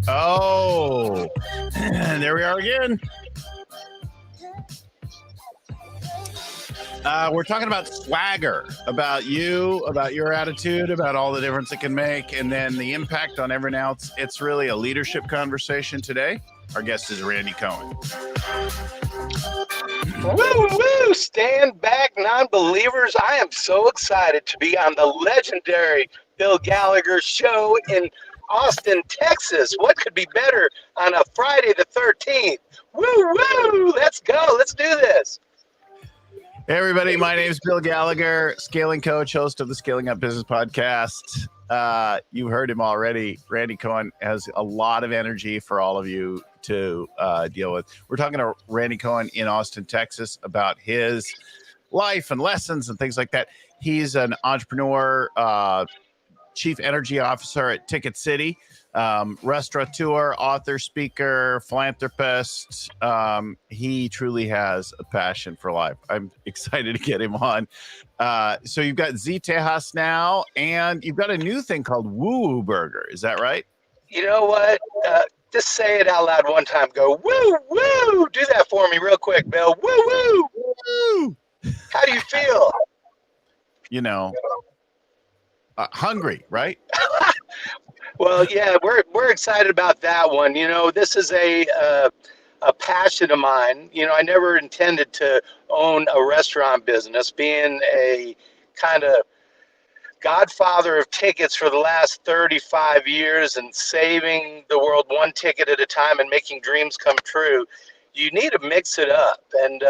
Oh, there we are again. We're talking about swagger, about you, about your attitude, about all the difference it can make, and then the impact on everyone else. It's really a leadership conversation today. Our guest is Randy Cohen. Woo, woo, stand back, non-believers. I am so excited to be on the legendary Bill Gallagher show in Austin, Texas. What could be better on a Friday the 13th? Woo, woo, let's go. Let's do this. Hey, everybody. My name is Bill Gallagher, scaling coach, host of the Scaling Up Business Podcast. You've heard him already. Randy Cohen has a lot of energy for all of you to deal with. We're talking to Randy Cohen in Austin, Texas, about his life and lessons and things like that. He's an entrepreneur, chief energy officer at TicketCity, restaurateur, author, speaker, philanthropist. He truly has a passion for life. I'm excited to get him on. So you've got Z Tejas now, and you've got a new thing called Woo Woo Burger. Is that right? You know what? Just say it out loud one time. Go, woo, woo. Do that for me real quick, Bill. Woo, woo. Woo! How do you feel? You know, hungry, right? Well, yeah, we're excited about that one. You know, this is a passion of mine. You know, I never intended to own a restaurant business, being a kind of godfather of tickets for the last 35 years and saving the world one ticket at a time and making dreams come true. You need to mix it up. And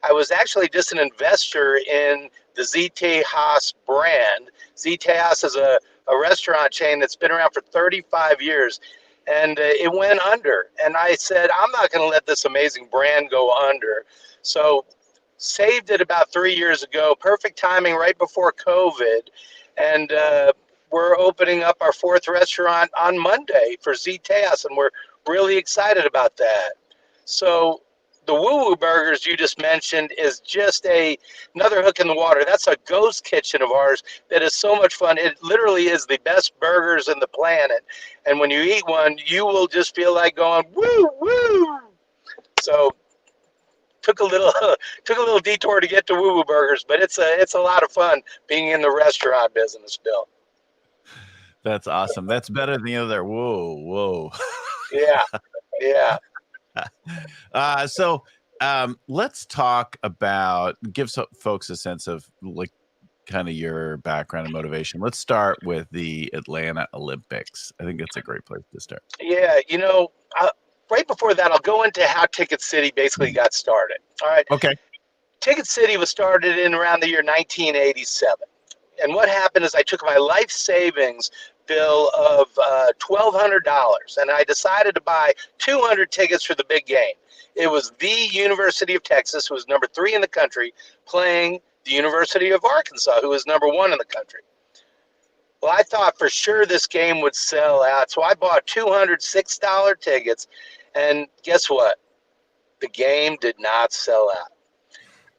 I was actually just an investor in the Z Tejas brand. Z Tejas is a restaurant chain that's been around for 35 years, and it went under. And I said, I'm not going to let this amazing brand go under. So saved it about 3 years ago, perfect timing right before COVID. And we're opening up our fourth restaurant on Monday for Z Tejas, and we're really excited about that. So the Woo Woo Burgers you just mentioned is just another hook in the water. That's a ghost kitchen of ours that is so much fun. It literally is the best burgers in the planet. And when you eat one, you will just feel like going, woo, woo. So took a little detour to get to Woo Woo Burgers, but it's a lot of fun being in the restaurant business, Bill. That's awesome. That's better than the other. Whoa. Yeah, yeah. So let's talk about, give some folks a sense of like kind of your background and motivation. Let's start with the Atlanta Olympics. I think that's a great place to start. Yeah, you know, right before that, I'll go into how TicketCity basically got started. All right. Okay. TicketCity was started in around the year 1987. And what happened is I took my life savings bill of $1,200, and I decided to buy 200 tickets for the big game. It was the University of Texas, who was number 3 in the country, playing the University of Arkansas, who was number 1 in the country. Well, I thought for sure this game would sell out, so I bought 200 $6 tickets, and guess what? The game did not sell out.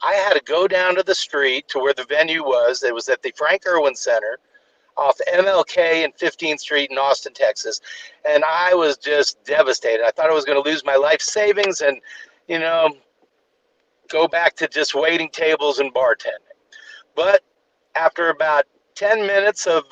I had to go down to the street to where the venue was. It was at the Frank Irwin Center off MLK and 15th Street in Austin, Texas. And I was just devastated. I thought I was going to lose my life savings and, you know, go back to just waiting tables and bartending. But after about 10 minutes of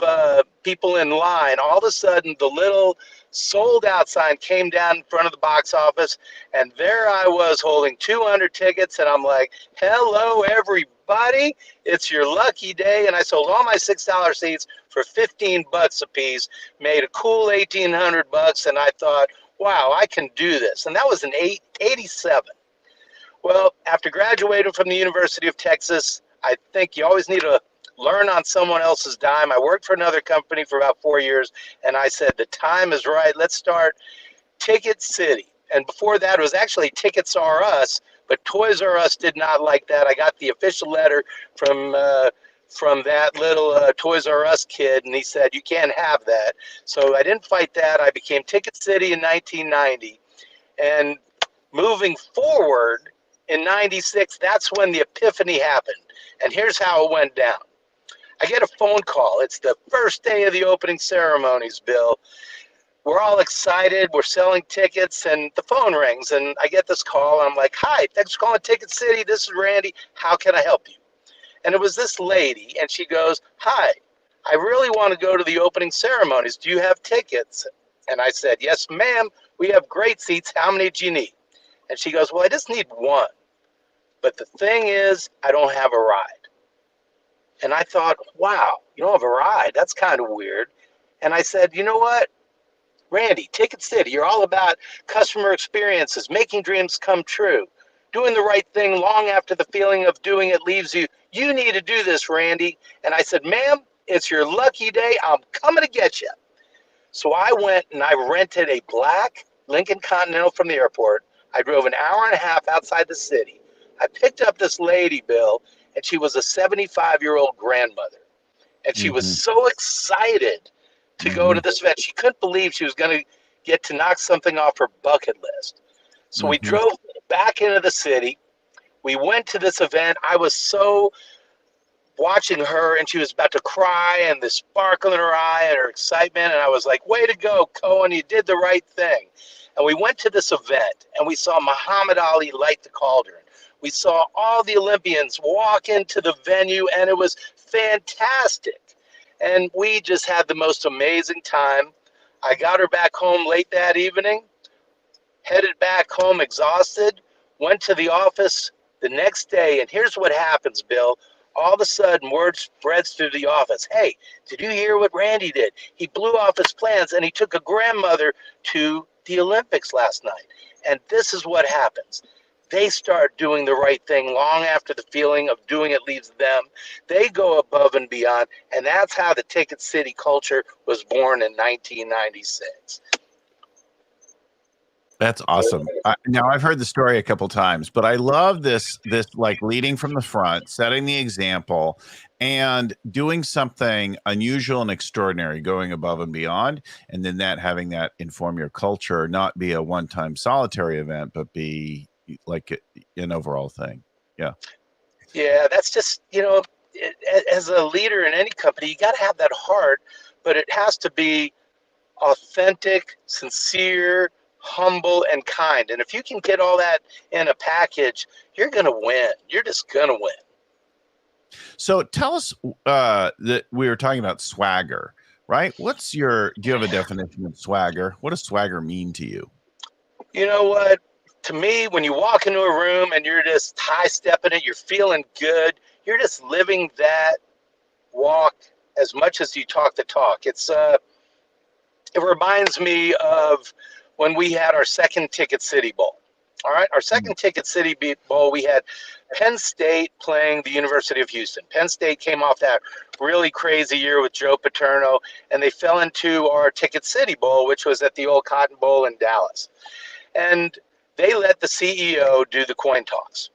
people in line, all of a sudden the little sold out sign came down in front of the box office, and there I was holding 200 tickets, and I'm like, hello everybody, it's your lucky day. And I sold all my $6 seats for $15 a piece, made a cool $1,800, and I thought, wow, I can do this. And that was in 87. Well, after graduating from the University of Texas, I think you always need to learn on someone else's dime. I worked for another company for about 4 years, and I said, the time is right. Let's start TicketCity. And before that, it was actually Tickets R Us, but Toys R Us did not like that. I got the official letter from that little Toys R Us kid, and he said, you can't have that. So I didn't fight that. I became TicketCity in 1990. And moving forward, in 96, that's when the epiphany happened. And here's how it went down. I get a phone call. It's the first day of the opening ceremonies, Bill. We're all excited. We're selling tickets, and the phone rings, and I get this call, and I'm like, hi, thanks for calling Ticket City. This is Randy. How can I help you? And it was this lady, and she goes, hi, I really want to go to the opening ceremonies. Do you have tickets? And I said, yes, ma'am. We have great seats. How many do you need? And she goes, well, I just need one. But the thing is, I don't have a ride. And I thought, wow, you don't have a ride? That's kind of weird. And I said, you know what? Randy, Ticket City, you're all about customer experiences, making dreams come true, doing the right thing long after the feeling of doing it leaves you. You need to do this, Randy. And I said, ma'am, it's your lucky day. I'm coming to get you. So I went and I rented a black Lincoln Continental from the airport. I drove an hour and a half outside the city. I picked up this lady, Bill, and she was a 75-year-old grandmother. And she was Mm-hmm. so excited to go Mm-hmm. to this event. She couldn't believe she was going to get to knock something off her bucket list. So we Mm-hmm. drove back into the city. We went to this event. I was so watching her, and she was about to cry, and the sparkle in her eye and her excitement. And I was like, way to go, Cohen, you did the right thing. And we went to this event, and we saw Muhammad Ali light the cauldron. We saw all the Olympians walk into the venue, and it was fantastic. And we just had the most amazing time. I got her back home late that evening, headed back home exhausted, went to the office the next day, and here's what happens, Bill. All of a sudden, word spreads through the office. Hey, did you hear what Randy did? He blew off his plans, and he took a grandmother to the Olympics last night. And this is what happens. They start doing the right thing long after the feeling of doing it leaves them. They go above and beyond, and that's how the Ticket City culture was born in 1996. That's awesome. Now I've heard the story a couple times, but I love this like leading from the front, setting the example, and doing something unusual and extraordinary, going above and beyond, and then that having that inform your culture, not be a one-time solitary event, but be like an overall thing. Yeah. Yeah, that's just, as a leader in any company, you got to have that heart, but it has to be authentic, sincere, humble, and kind. And if you can get all that in a package, you're going to win. You're just going to win. So tell us that we were talking about swagger, right? Do you have a definition of swagger? What does swagger mean to you? You know what? To me, when you walk into a room and you're just high stepping it, you're feeling good, you're just living that walk as much as you talk the talk. It reminds me of when we had our second Ticket City Bowl. All right, our second Ticket City Bowl, we had Penn State playing the University of Houston. Penn State came off that really crazy year with Joe Paterno, and they fell into our Ticket City Bowl, which was at the old Cotton Bowl in Dallas. And they let the CEO do the coin toss.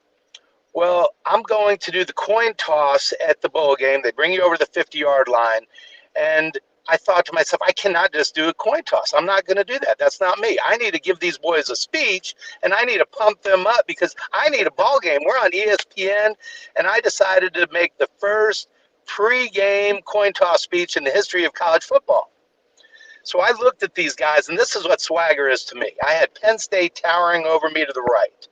Well, I'm going to do the coin toss at the bowl game. They bring you over the 50-yard line, and I thought to myself, I cannot just do a coin toss. I'm not going to do that. That's not me. I need to give these boys a speech, and I need to pump them up because I need a ball game. We're on ESPN, and I decided to make the first pre-game coin toss speech in the history of college football. So I looked at these guys, and this is what swagger is to me. I had Penn State towering over me to the right.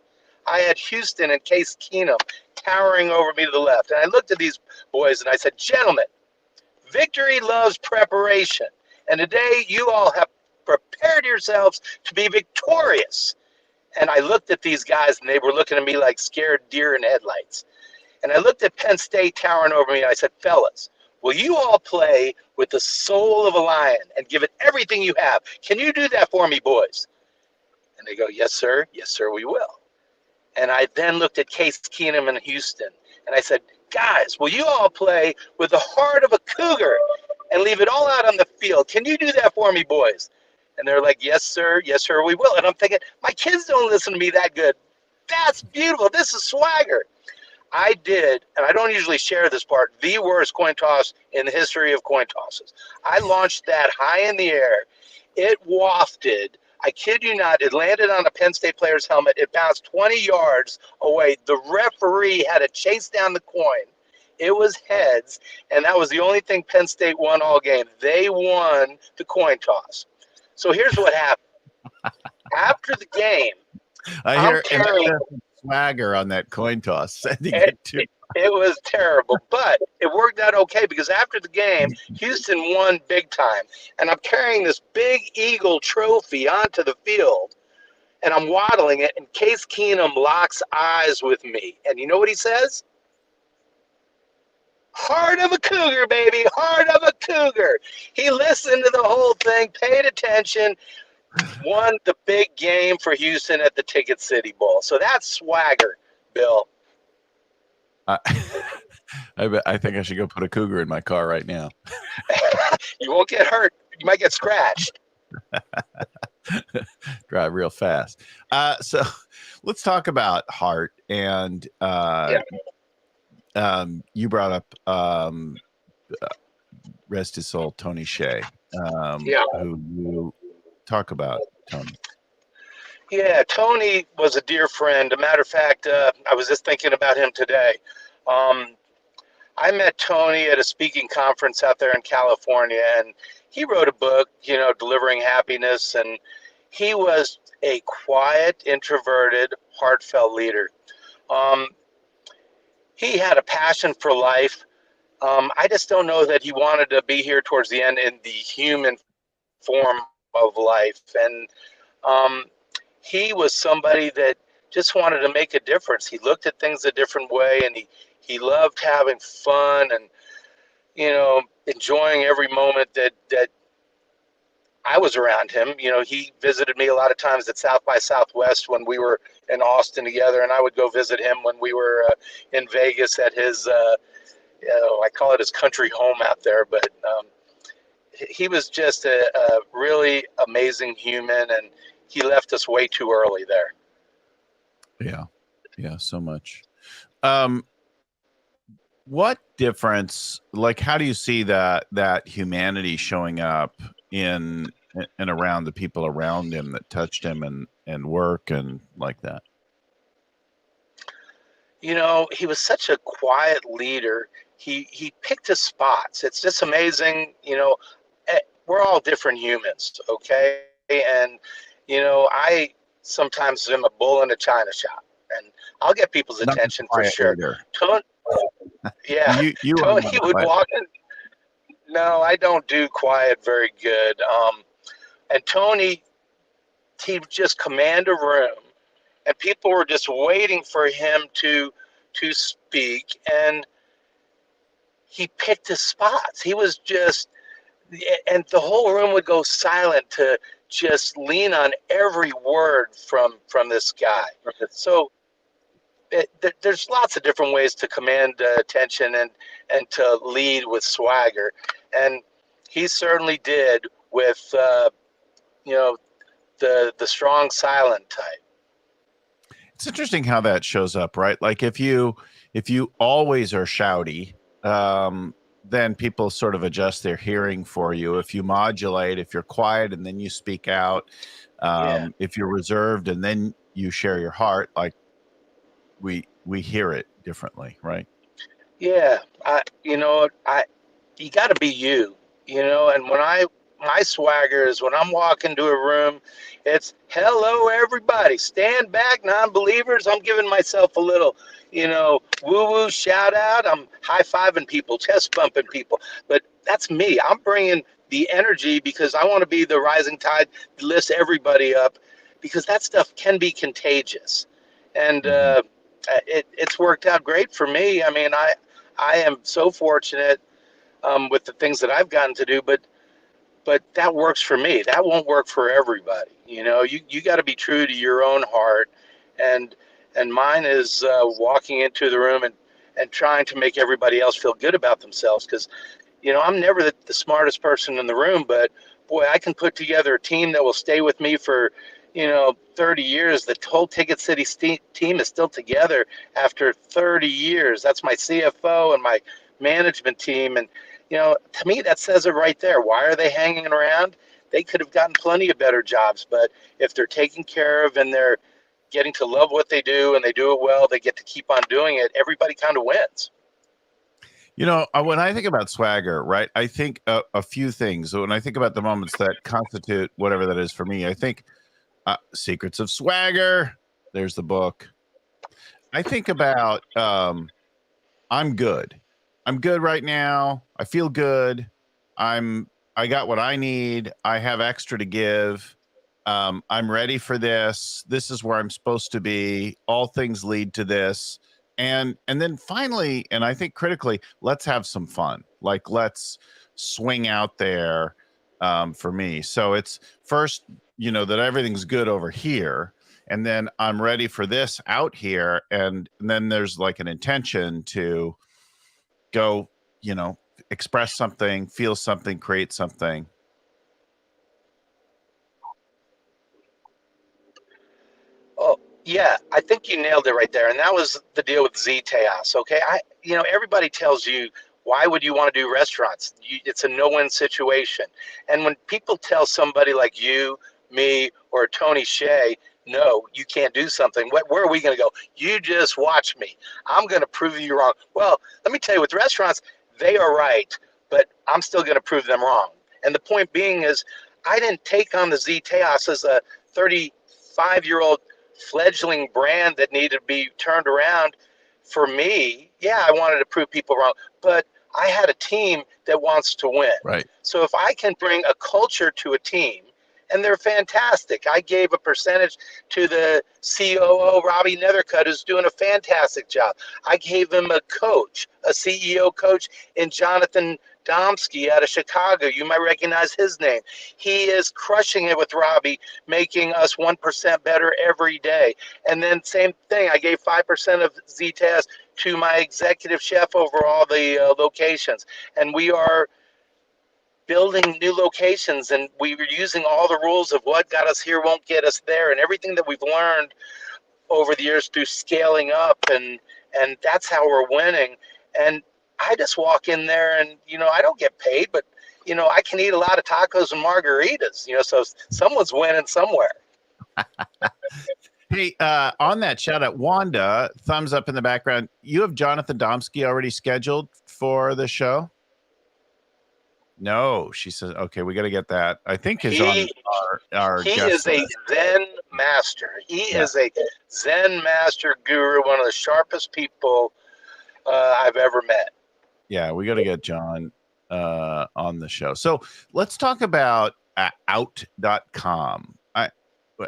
I had Houston and Case Keenum towering over me to the left. And I looked at these boys, and I said, gentlemen, victory loves preparation. And today you all have prepared yourselves to be victorious. And I looked at these guys, and they were looking at me like scared deer in headlights. And I looked at Penn State towering over me, and I said, fellas, will you all play with the soul of a lion and give it everything you have? Can you do that for me, boys? And they go, yes, sir. Yes, sir, we will. And I then looked at Case Keenum in Houston, and I said, guys, will you all play with the heart of a cougar and leave it all out on the field? Can you do that for me, boys? And they're like, yes, sir, we will. And I'm thinking, my kids don't listen to me that good. That's beautiful. This is swagger. I did, and I don't usually share this part, the worst coin toss in the history of coin tosses. I launched that high in the air. It wafted. I kid you not, it landed on a Penn State player's helmet. It bounced 20 yards away. The referee had to chase down the coin. It was heads, and that was the only thing Penn State won all game. They won the coin toss. So here's what happened. After the game, I I'm hear carrying swagger on that coin toss. Sending it. it to It was terrible, but it worked out okay because after the game, Houston won big time. And I'm carrying this big Eagle trophy onto the field, and I'm waddling it, and Case Keenum locks eyes with me. And you know what he says? Heart of a Cougar, baby, heart of a Cougar. He listened to the whole thing, paid attention, won the big game for Houston at the TicketCity Bowl. So that's swagger, Bill. I think I should go put a cougar in my car right now. You won't get hurt. You might get scratched. Drive real fast. So let's talk about heart. And you brought up rest his soul, Tony Shea. Who you talk about, Tony? Yeah, Tony was a dear friend. A matter of fact, I was just thinking about him today. I met Tony at a speaking conference out there in California, and he wrote a book, Delivering Happiness, and he was a quiet, introverted, heartfelt leader. He had a passion for life. I just don't know that he wanted to be here towards the end in the human form of life. And he was somebody that just wanted to make a difference. He looked at things a different way, and he loved having fun and, enjoying every moment that I was around him. He visited me a lot of times at South by Southwest when we were in Austin together, and I would go visit him when we were in Vegas at his, I call it his country home out there, but he was just a really amazing human, and he left us way too early there. Yeah, so much. What difference, how do you see that humanity showing up in and around the people around him that touched him and work and like that? He was such a quiet leader. He picked his spots. It's just amazing. We're all different humans, okay? And, I sometimes am a bull in a china shop, and I'll get people's attention for sure. Tony, Tony would walk in. No, I don't do quiet very good. And Tony, he would just command a room, and people were just waiting for him to speak, and he picked his spots. He was just, and the whole room would go silent to just lean on every word from this guy. So there's lots of different ways to command attention and to lead with swagger, and he certainly did with the strong silent type. It's interesting how that shows up, right? Like if you always are shouty, then people sort of adjust their hearing for you. If you modulate, if you're quiet and then you speak out, if you're reserved and then you share your heart, like we hear it differently, right? Yeah, you got to be you, and my swagger is when I'm walking to a room, it's hello everybody, stand back non-believers. I'm giving myself a little, woo-woo shout out. I'm high-fiving people, chest bumping people, but that's me. I'm bringing the energy because I want to be the rising tide that lifts everybody up, because that stuff can be contagious, and it's worked out great for me. I mean, I am so fortunate with the things that I've gotten to do, but that works for me. That won't work for everybody. You got to be true to your own heart, and mine is walking into the room and trying to make everybody else feel good about themselves, because I'm never the smartest person in the room, but boy, I can put together a team that will stay with me for 30 years. The whole TicketCity team is still together after 30 years. That's my CFO and my management team, and to me, that says it right there. Why are they hanging around? They could have gotten plenty of better jobs, but if they're taken care of and they're getting to love what they do and they do it well, they get to keep on doing it. Everybody kind of wins. When I think about swagger, right, I think a few things. So when I think about the moments that constitute whatever that is for me, I think Secrets of Swagger, there's the book. I think about I'm good. I'm good right now. I feel good. I got what I need. I have extra to give. I'm ready for this. This is where I'm supposed to be. All things lead to this. And then finally, and I think critically, let's have some fun. Like let's swing out there for me. So it's first, that everything's good over here. And then I'm ready for this out here. And then there's like an intention to go, express something, feel something, create something. Oh, yeah, I think you nailed it right there. And that was the deal with Z Tejas. Okay. Everybody tells you, why would you want to do restaurants? It's a no-win situation. And when people tell somebody like you, me, or Tony Shea, no, you can't do something, where are we going to go? You just watch me. I'm going to prove you wrong. Well, let me tell you, with restaurants, they are right, but I'm still going to prove them wrong. And the point being is, I didn't take on the Z Tejas as a 35-year-old fledgling brand that needed to be turned around. For me, yeah, I wanted to prove people wrong, but I had a team that wants to win. Right. So if I can bring a culture to a team, and they're fantastic. I gave a percentage to the COO, Robbie Nethercutt, who's doing a fantastic job. I gave him a coach, a CEO coach in Jonathan Domsky out of Chicago. You might recognize his name. He is crushing it with Robbie, making us 1% better every day. And then same thing, I gave 5% of Z-Taz to my executive chef over all the locations. And we are building new locations, and we were using all the rules of what got us here won't get us there, and everything that we've learned over the years through scaling up, and that's how we're winning. And I just walk in there, and I don't get paid, but I can eat a lot of tacos and margaritas, so someone's winning somewhere. Hey, on that shout out, Wanda, thumbs up in the background. You have Jonathan Domsky already scheduled for the show? No, she says, okay, we got to get that. I think is on our he guest is a list. Zen master. He is a Zen master guru, one of the sharpest people I've ever met. Yeah, we got to get John on the show. So let's talk about out.com.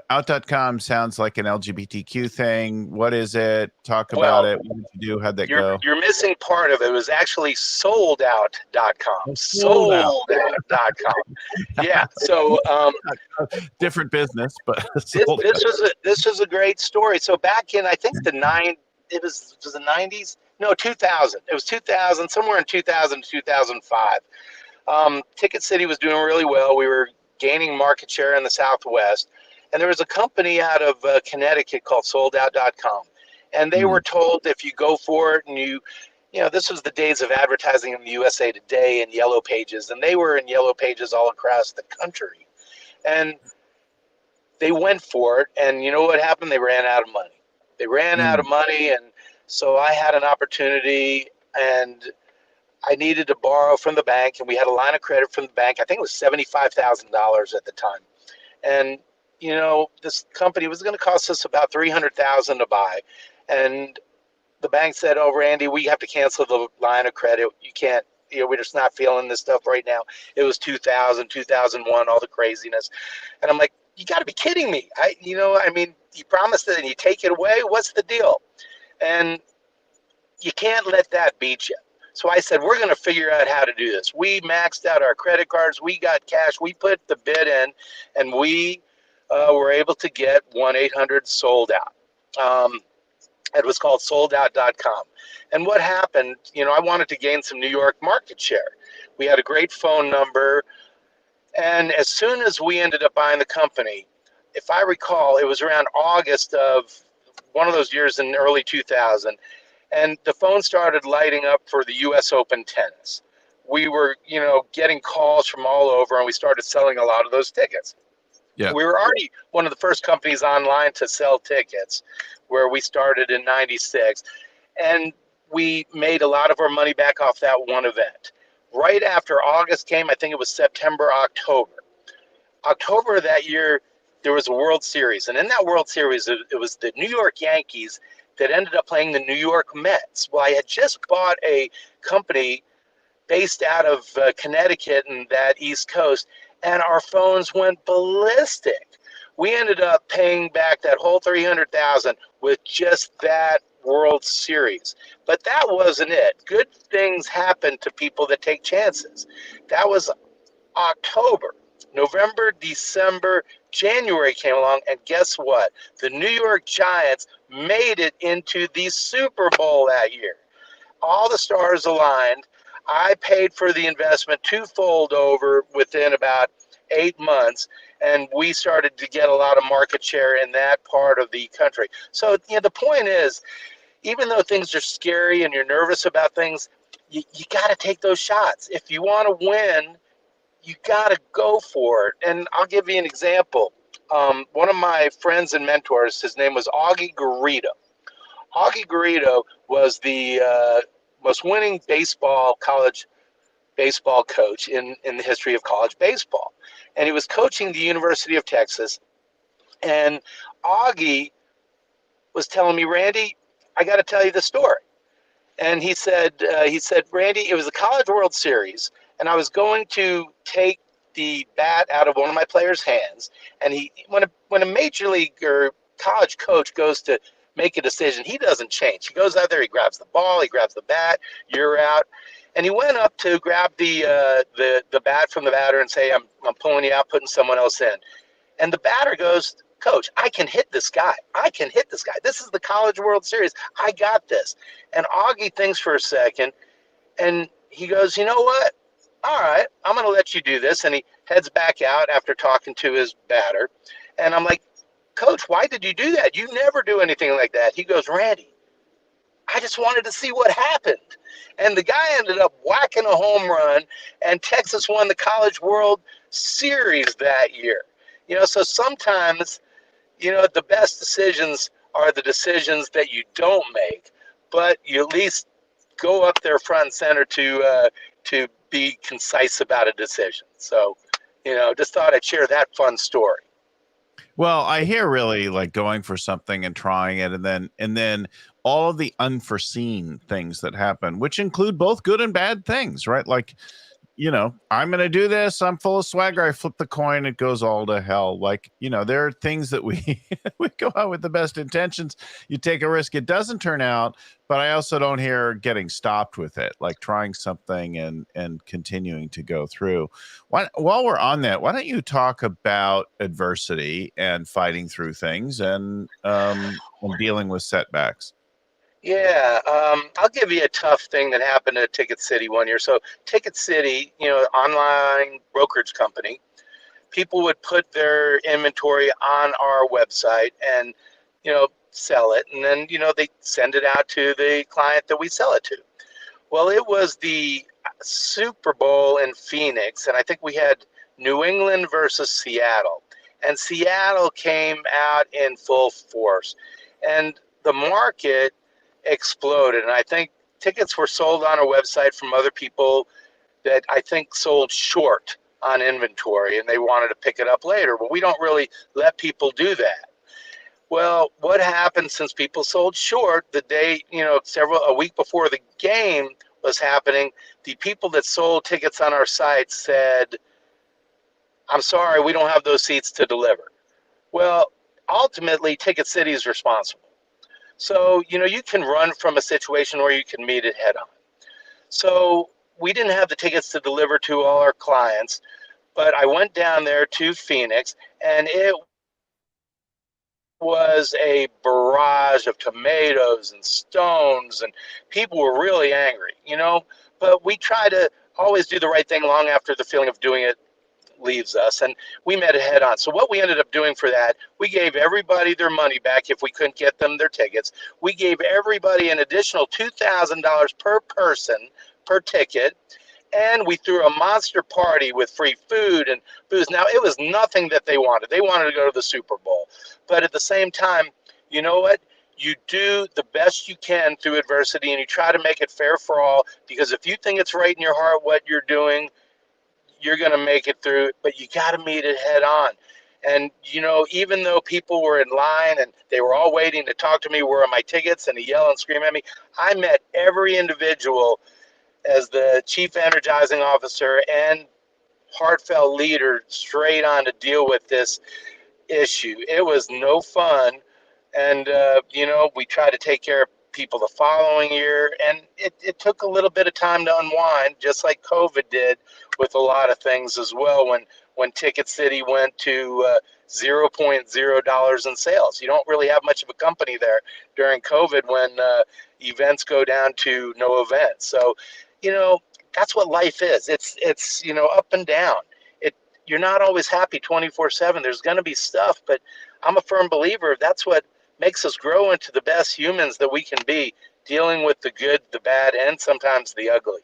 Out.com sounds like an LGBTQ thing. What is it? Talk about it. What did you do? How'd that go? You're missing part of it. It was actually soldout.com. Soldout.com. Yeah. So different business, but this was a great story. So back in, I think it was the 90s? No, 2000. It was 2000, somewhere in 2000 to 2005. TicketCity was doing really well. We were gaining market share in the Southwest. And there was a company out of Connecticut called soldout.com. And they were told, if you go for it, and this was the days of advertising in the USA Today and Yellow Pages, and they were in Yellow Pages all across the country. And they went for it, and you know what happened? They ran out of money. They ran out of money, and so I had an opportunity, and I needed to borrow from the bank, and we had a line of credit from the bank. I think it was $75,000 at the time. And this company was going to cost us about $300,000 to buy. And the bank said, oh, Randy, we have to cancel the line of credit. You can't, we're just not feeling this stuff right now. It was 2000, 2001, all the craziness. And I'm like, you got to be kidding me. You promised it and you take it away. What's the deal? And you can't let that beat you. So I said, we're going to figure out how to do this. We maxed out our credit cards. We got cash. We put the bid in, and we were able to get 1-800-SOLD-OUT. It was called soldout.com. And what happened, I wanted to gain some New York market share. We had a great phone number. And as soon as we ended up buying the company, if I recall, it was around August of one of those years in early 2000. And the phone started lighting up for the US Open tennis. We were, getting calls from all over, and we started selling a lot of those tickets. Yeah. We were already one of the first companies online to sell tickets, where we started in '96. And we made a lot of our money back off that one event. Right after August came, I think it was September, October. October of that year, there was a World Series. And in that World Series, it was the New York Yankees that ended up playing the New York Mets. Well, I had just bought a company based out of Connecticut and that East Coast, and our phones went ballistic. We ended up paying back that whole $300,000 with just that World Series. But that wasn't it. Good things happen to people that take chances. That was October. November, December, January came along, and guess what? The New York Giants made it into the Super Bowl that year. All the stars aligned. I paid for the investment twofold over within about 8 months, and we started to get a lot of market share in that part of the country. So, the point is, even though things are scary and you're nervous about things, you got to take those shots. If you want to win, you got to go for it. And I'll give you an example. One of my friends and mentors, his name was Augie Garrido. Augie Garrido was the most winning college baseball coach in the history of college baseball. And he was coaching the University of Texas. And Augie was telling me, Randy, I got to tell you the story. And he said, Randy, it was the College World Series, and I was going to take the bat out of one of my players' hands. And when a major league or college coach goes to make a decision, he doesn't change. He goes out there, he grabs the ball, he grabs the bat, you're out. And he went up to grab the bat from the batter and say, I'm pulling you out, putting someone else in. And the batter goes, Coach, I can hit this guy. This is the College World Series. I got this. And Augie thinks for a second, and he goes, you know what? All right, I'm going to let you do this. And he heads back out after talking to his batter. And I'm like, Coach, why did you do that? You never do anything like that. He goes, Randy, I just wanted to see what happened. And the guy ended up whacking a home run, and Texas won the College World Series that year. So sometimes, the best decisions are the decisions that you don't make, but you at least go up there front and center to be concise about a decision. So, just thought I'd share that fun story. Well, I hear really like going for something and trying it, and then all of the unforeseen things that happen, which include both good and bad things, right? Like, I'm going to do this. I'm full of swagger. I flip the coin. It goes all to hell. Like, there are things that we go out with the best intentions. You take a risk. It doesn't turn out, but I also don't hear getting stopped with it, like trying something and continuing to go through. While we're on that, why don't you talk about adversity and fighting through things and dealing with setbacks? Yeah, I'll give you a tough thing that happened at TicketCity one year. So TicketCity, online brokerage company, people would put their inventory on our website and, sell it. And then, they send it out to the client that we sell it to. Well, it was the Super Bowl in Phoenix, and I think we had New England versus Seattle. And Seattle came out in full force. And the market exploded, and I think tickets were sold on our website from other people that I think sold short on inventory, and they wanted to pick it up later. But we don't really let people do that. Well, what happened since people sold short the day, a week before the game was happening, the people that sold tickets on our site said, I'm sorry, we don't have those seats to deliver. Well, ultimately, TicketCity is responsible. So, you can run from a situation where you can meet it head on. So we didn't have the tickets to deliver to all our clients, but I went down there to Phoenix, and it was a barrage of tomatoes and stones, and people were really angry, but we try to always do the right thing long after the feeling of doing it leaves us, and we met it head on. So what we ended up doing for that, we gave everybody their money back if we couldn't get them their tickets. We gave everybody an additional $2,000 per person per ticket, and we threw a monster party with free food and booze. Now, it was nothing that they wanted. They wanted to go to the Super Bowl. But at the same time, you know what? you do the best you can through adversity, and you try to make it fair for all, because if you think it's right in your heart what you're doing, you're going to make it through, but you got to meet it head on. And, even though people were in line and they were all waiting to talk to me, where are my tickets, and to yell and scream at me, I met every individual as the chief energizing officer and heartfelt leader straight on to deal with this issue. It was no fun. And, we tried to take care of people the following year. And it took a little bit of time to unwind, just like COVID did with a lot of things as well. When TicketCity went to $0 in sales, you don't really have much of a company there during COVID when events go down to no events. So, that's what life is. It's up and down. You're not always happy 24/7. There's going to be stuff, but I'm a firm believer that's what makes us grow into the best humans that we can be, dealing with the good, the bad, and sometimes the ugly.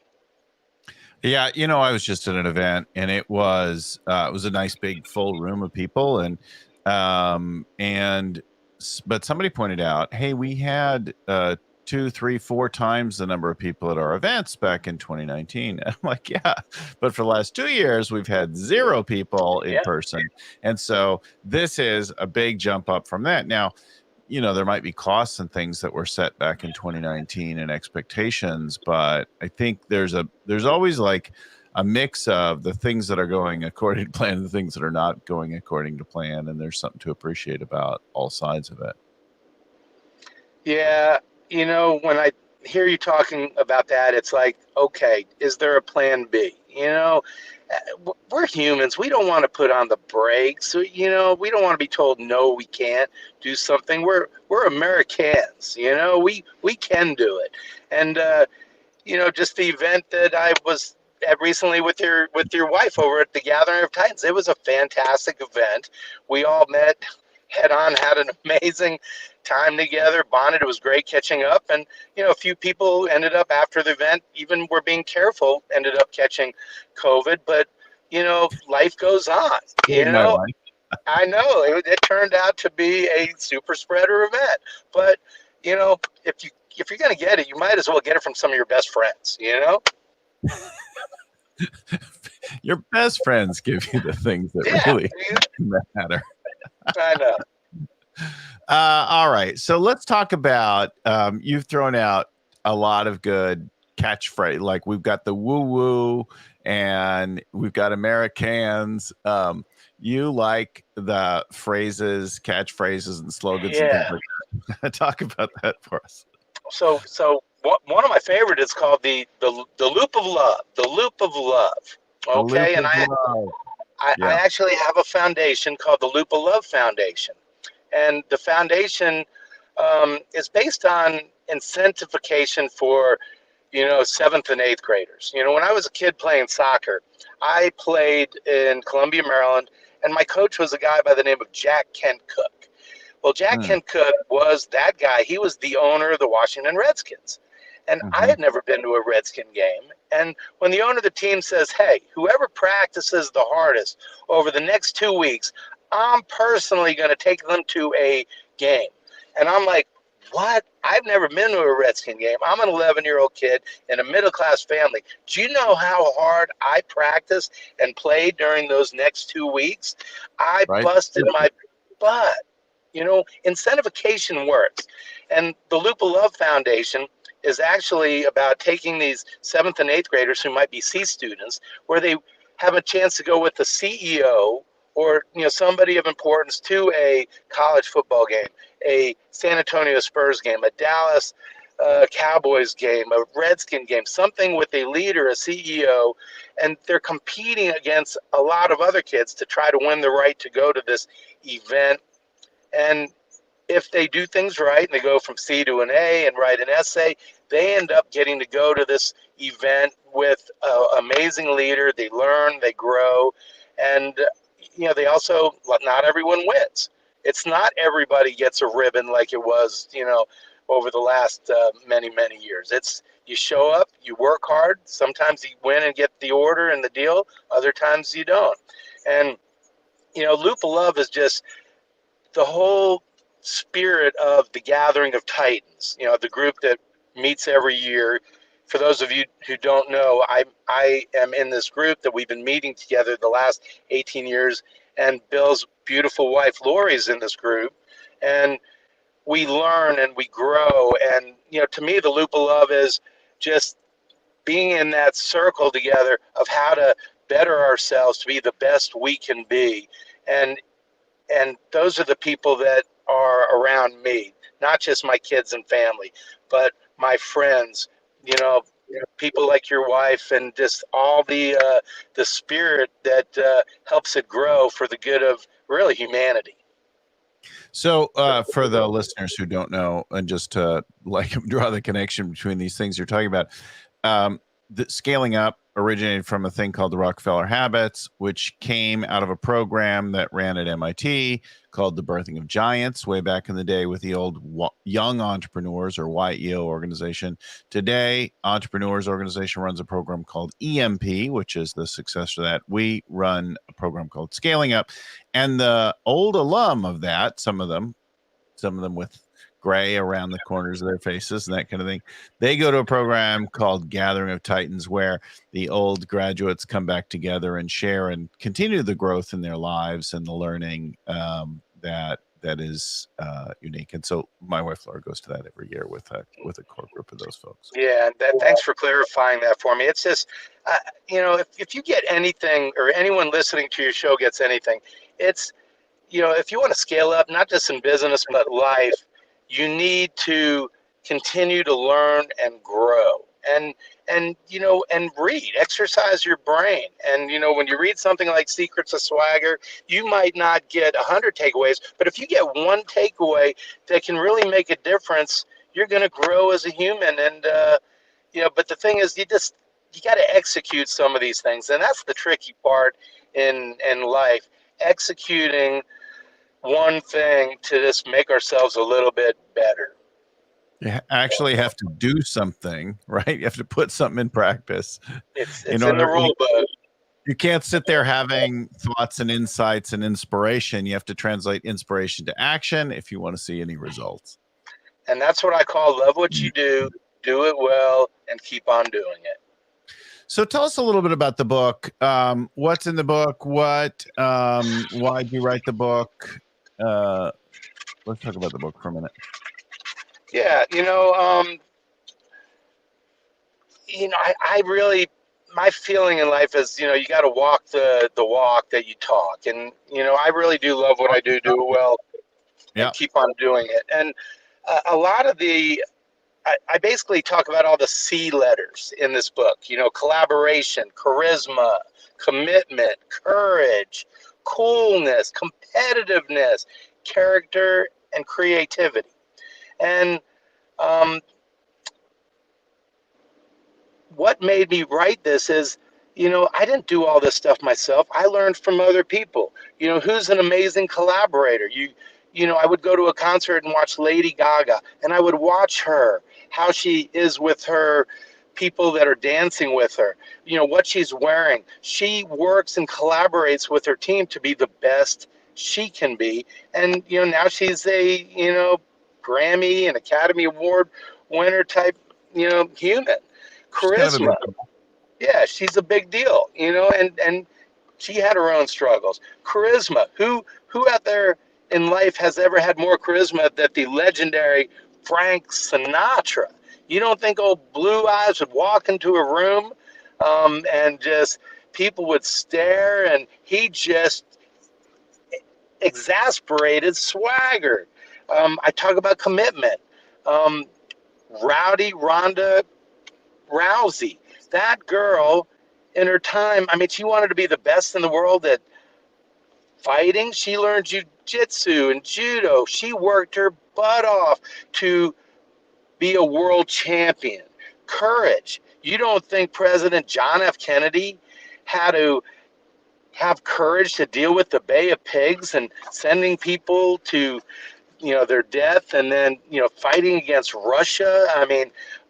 Yeah, I was just at an event, and it was a nice big full room of people, but somebody pointed out, hey, we had 2, 3, 4 times the number of people at our events back in 2019. And I'm like, yeah, but for the last 2 years, we've had 0 people in person. And so this is a big jump up from that. Now, there might be costs and things that were set back in 2019 and expectations, but I think there's always like a mix of the things that are going according to plan and the things that are not going according to plan. And there's something to appreciate about all sides of it. Yeah. When I hear you talking about that, it's like, okay, is there a plan B? We're humans. We don't want to put on the brakes. We don't want to be told, no, we can't do something. We're Americans, we can do it. And, just the event that I was at recently with your wife over at the Gathering of Titans, it was a fantastic event. We all met head on, had an amazing time together, bonded. It was great catching up. And, a few people ended up after the event, even were being careful, ended up catching COVID. But, life goes on, I know it turned out to be a super spreader event. But, if you're going to get it, you might as well get it from some of your best friends, Your best friends give you the things that really matter. I know. All right. So let's talk about, you've thrown out a lot of good catchphrase. Like we've got the woo woo and we've got Americans. You like the phrases, catchphrases and slogans and things like that. Talk about that for us. So one of my favorite is called the loop of love, the loop of love. Okay. And I actually have a foundation called the Loop of Love Foundation. And the foundation is based on incentivification for, 7th and 8th graders. When I was a kid playing soccer, I played in Columbia, Maryland, and my coach was a guy by the name of Jack Kent Cook. Well, Jack Kent Cook was that guy. He was the owner of the Washington Redskins. And I had never been to a Redskin game. And when the owner of the team says, hey, whoever practices the hardest over the next 2 weeks, I'm personally going to take them to a game. And I'm like, what? I've never been to a Redskin game. I'm an 11-year-old kid in a middle-class family. Do you know how hard I practiced and played during those next 2 weeks? I busted my butt. Incentivification works. And the Loop of Love Foundation is actually about taking these 7th and 8th graders who might be C students, where they have a chance to go with the CEO or somebody of importance to a college football game, a San Antonio Spurs game, a Dallas Cowboys game, a Redskin game, something with a leader, a CEO, and they're competing against a lot of other kids to try to win the right to go to this event. And if they do things right and they go from C to an A and write an essay, they end up getting to go to this event with an amazing leader. They learn, they grow, and they also, not everyone wins. It's not everybody gets a ribbon like it was, over the last many years. It's you show up, you work hard. Sometimes you win and get the order and the deal. Other times you don't. And Loop of Love is just the whole spirit of the Gathering of Titans, the group that meets every year. For those of you who don't know, I am in this group that we've been meeting together the last 18 years, and Bill's beautiful wife, Lori's in this group. And we learn and we grow. And, to me, the loop of love is just being in that circle together of how to better ourselves to be the best we can be. And those are the people that are around me, not just my kids and family, but my friends, people like your wife, and just all the spirit that helps it grow for the good of really humanity. So for the listeners who don't know, and just to draw the connection between these things you're talking about, the scaling up originated from a thing called the Rockefeller Habits, which came out of a program that ran at MIT called the Birthing of Giants way back in the day with the old Young Entrepreneurs, or YEO organization. Today, Entrepreneurs Organization runs a program called EMP, which is the successor to that. We run a program called Scaling Up. And the old alum of that, some of them with gray around the corners of their faces and that kind of thing, they go to a program called Gathering of Titans, where the old graduates come back together and share and continue the growth in their lives and the learning that is unique. And so my wife Laura goes to that every year with a core group of those folks. Yeah, thanks for clarifying that for me. It's just, if you get anything, or anyone listening to your show gets anything, it's, if you want to scale up, not just in business, but life, you need to continue to learn and grow, and read, exercise your brain. And, when you read something like Secrets of Swagger, you might not get 100 takeaways, but if you get one takeaway that can really make a difference, you're going to grow as a human. And, but the thing is, you got to execute some of these things. And that's the tricky part in life, executing one thing to just make ourselves a little bit better. You actually have to do something, right? You have to put something in practice. It's in the rule book. You can't sit there having thoughts and insights and inspiration. You have to translate inspiration to action if you want to see any results. And that's what I call love what you do it well, and keep on doing it. So tell us a little bit about the book. What's in the book? Why'd you write the book? Let's talk about the book for a minute. Yeah, I really, my feeling in life is, you got to walk the walk that you talk. And, I really do love what I do it well, and keep on doing it. And a lot of I basically talk about all the C letters in this book, collaboration, charisma, commitment, courage, coolness, competitiveness, character, and creativity. And what made me write this is, I didn't do all this stuff myself. I learned from other people. Who's an amazing collaborator? I would go to a concert and watch Lady Gaga, and I would watch her, how she is with her people that are dancing with her, what she's wearing. She works and collaborates with her team to be the best she can be. And, now she's a, Grammy and Academy Award winner type, human. Charisma. Yeah, she's a big deal, and she had her own struggles. Charisma. Who out there in life has ever had more charisma than the legendary Frank Sinatra? You don't think old Blue Eyes would walk into a room and just people would stare, and he just exasperated swagger. I talk about commitment. Rowdy Ronda Rousey, that girl in her time, she wanted to be the best in the world at fighting. She learned jiu-jitsu and judo. She worked her butt off to be a world champion. Courage. You don't think President John F. Kennedy had to have courage to deal with the Bay of Pigs and sending people to, their death, and then, fighting against Russia?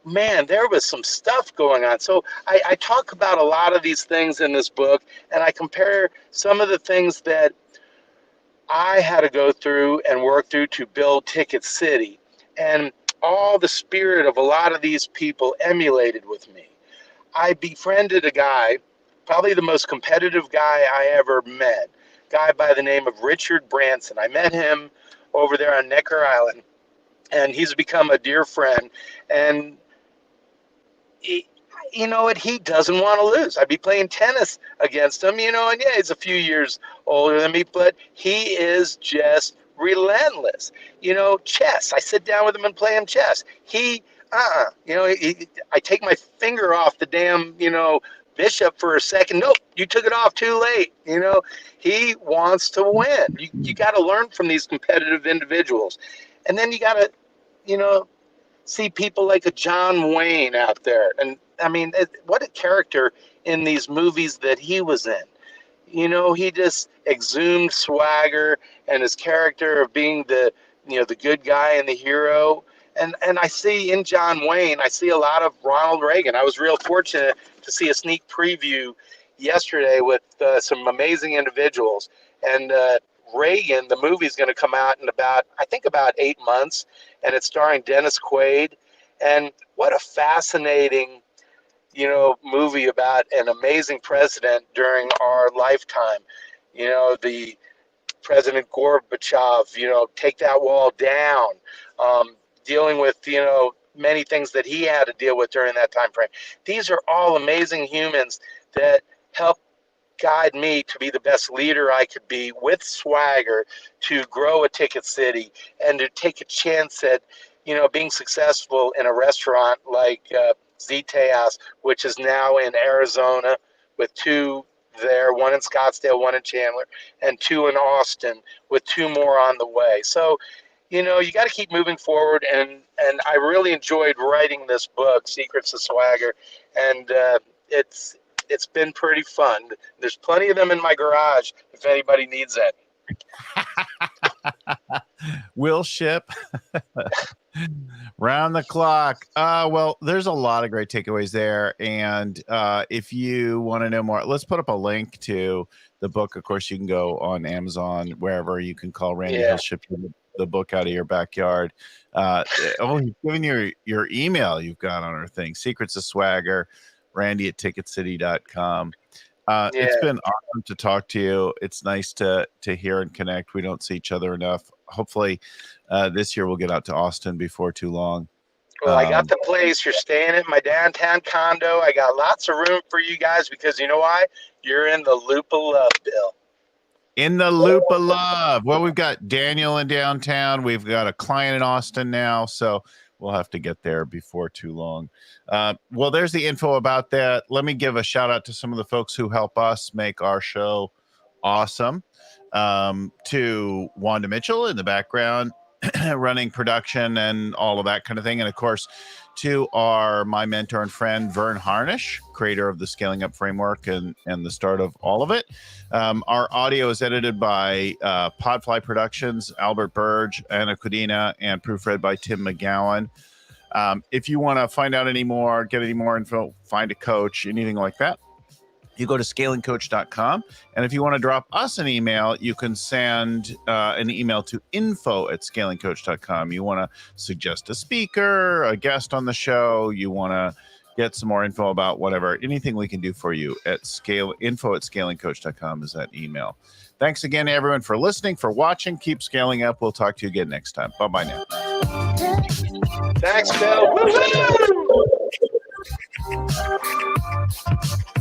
Man, there was some stuff going on. So I talk about a lot of these things in this book, and I compare some of the things that I had to go through and work through to build TicketCity. And all the spirit of a lot of these people emulated with me. I befriended a guy, probably the most competitive guy I ever met, a guy by the name of Richard Branson. I met him over there on Necker Island, and he's become a dear friend. And you know what? He doesn't want to lose. I'd be playing tennis against him, and yeah, he's a few years older than me, but he is just relentless. Chess. I sit down with him and play him chess. I take my finger off the damn, bishop for a second. Nope, you took it off too late. He wants to win. You got to learn from these competitive individuals. And then you got to, see people like a John Wayne out there. And I mean, what a character in these movies that he was in. He just exhumed swagger, and his character of being the good guy and the hero. And I see in John Wayne, I see a lot of Ronald Reagan. I was real fortunate to see a sneak preview yesterday with some amazing individuals. And Reagan, the movie is going to come out in about 8 months, and it's starring Dennis Quaid. And what a fascinating, movie about an amazing president during our lifetime. The President Gorbachev, take that wall down, dealing with, many things that he had to deal with during that time frame. These are all amazing humans that help guide me to be the best leader I could be with swagger, to grow a TicketCity, and to take a chance at, being successful in a restaurant like Z Tejas, which is now in Arizona, with 2 there, 1 in Scottsdale, 1 in Chandler, and 2 in Austin, with 2 more on the way. So, you got to keep moving forward, and I really enjoyed writing this book, Secrets of Swagger, and it's been pretty fun. There's plenty of them in my garage if anybody needs any. We'll ship round the clock. Well, there's a lot of great takeaways there. And if you want to know more, let's put up a link to the book. Of course, you can go on Amazon, wherever. You can call Randy. He'll ship you the book out of your backyard. He's giving you your email you've got on our thing. Secrets of Swagger, Randy@TicketCity.com. It's been awesome to talk to you. It's nice to hear and connect. We don't see each other enough. Hopefully this year we'll get out to Austin before too long. Well, I got the place. You're staying at my downtown condo. I got lots of room for you guys because you know why? You're in the loop of love, Bill. In the loop of love. Well, we've got Daniel in downtown. We've got a client in Austin now, so we'll have to get there before too long. Well, there's the info about that. Let me give a shout out to some of the folks who help us make our show awesome. To Wanda Mitchell in the background, running production and all of that kind of thing. And of course, to my mentor and friend, Vern Harnish, creator of the Scaling Up Framework and the start of all of it. Our audio is edited by Podfly Productions, Albert Burge, Anna Codina, and proofread by Tim McGowan. If you want to find out any more, get any more info, find a coach, anything like that, you go to scalingcoach.com. And if you want to drop us an email, you can send an email to info@scalingcoach.com. You want to suggest a speaker, a guest on the show, you want to get some more info about whatever, anything we can do for you info@scalingcoach.com is that email. Thanks again, everyone, for listening, for watching. Keep scaling up. We'll talk to you again next time. Bye-bye now. Thanks, Bill. Woo-hoo!